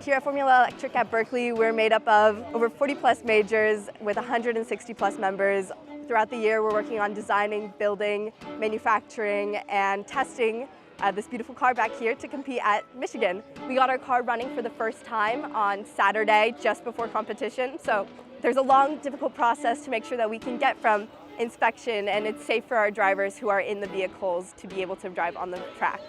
Here at Formula Electric at Berkeley, we're made up of over 40 plus majors with 160 plus members. Throughout the year, we're working on designing, building, manufacturing, and testing this beautiful car back here to compete at Michigan. We got our car running for the first time on Saturday, just before competition. So there's a long, difficult process to make sure that we can get from inspection and it's safe for our drivers who are in the vehicles to be able to drive on the track.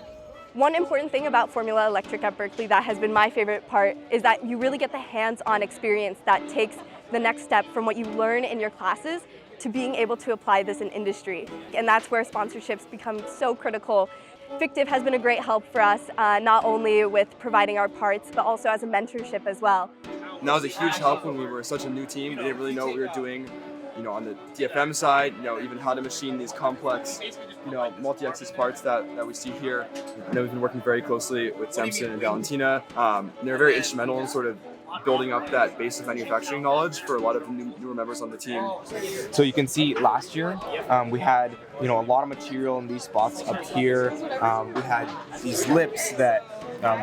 One important thing about Formula Electric at Berkeley that has been my favorite part is that you really get the hands-on experience that takes the next step from what you learn in your classes to being able to apply this in industry. And that's where sponsorships become so critical. Fictiv has been a great help for us, not only with providing our parts, but also as a mentorship as well. And that was a huge help when we were such a new team. We didn't really know what we were doing, on the DFM side, even how to machine these complex, multi-axis parts that we see here. I know we've been working very closely with Samson and Valentina. They're very instrumental in sort of building up that base of manufacturing knowledge for a lot of the newer members on the team. So you can see last year we had a lot of material in these spots up here. We had these lips that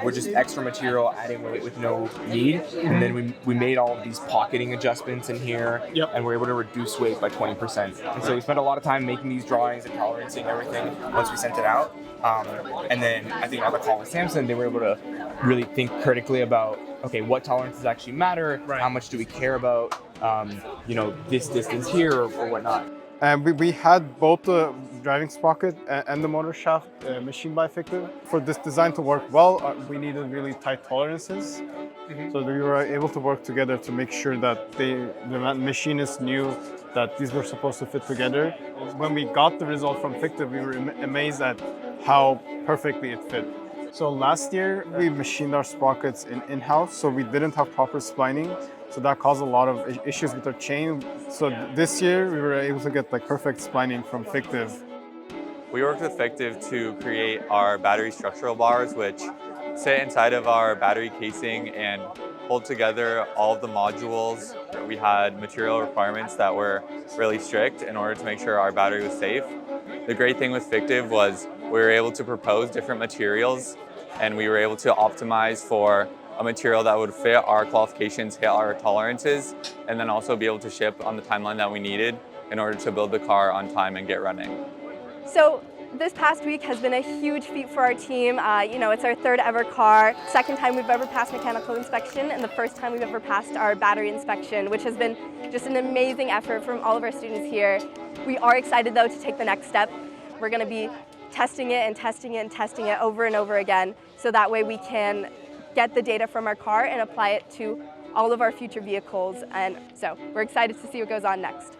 were just extra material adding with no need, and then we made all of these pocketing adjustments in here, and we're able to reduce weight by 20%. And so we spent a lot of time making these drawings and tolerancing everything once we sent it out. And then I think on the call with Samson, they were able to really think critically about, okay, what tolerances actually matter, how much do we care about, this distance here or whatnot. We had both the driving sprocket and the motor shaft machined by Fictiv. For this design to work well, we needed really tight tolerances. So we were able to work together to make sure that the machinists knew that these were supposed to fit together. When we got the result from Fictiv, we were amazed at how perfectly it fit. So last year, we machined our sprockets in-house, so we didn't have proper splining. So that caused a lot of issues with our chain. So this year, we were able to get perfect splining from Fictiv. We worked with Fictiv to create our battery structural bars, which sit inside of our battery casing and hold together all of the modules. We had material requirements that were really strict in order to make sure our battery was safe. The great thing with Fictiv was we were able to propose different materials, and we were able to optimize for a material that would fit our qualifications, hit our tolerances, and then also be able to ship on the timeline that we needed in order to build the car on time and get running. So this past week has been a huge feat for our team. It's our third ever car, second time we've ever passed mechanical inspection, and the first time we've ever passed our battery inspection, which has been just an amazing effort from all of our students here. We are excited though to take the next step. We're going to be testing it and testing it and testing it over and over again, so that way we can get the data from our car and apply it to all of our future vehicles. And so we're excited to see what goes on next.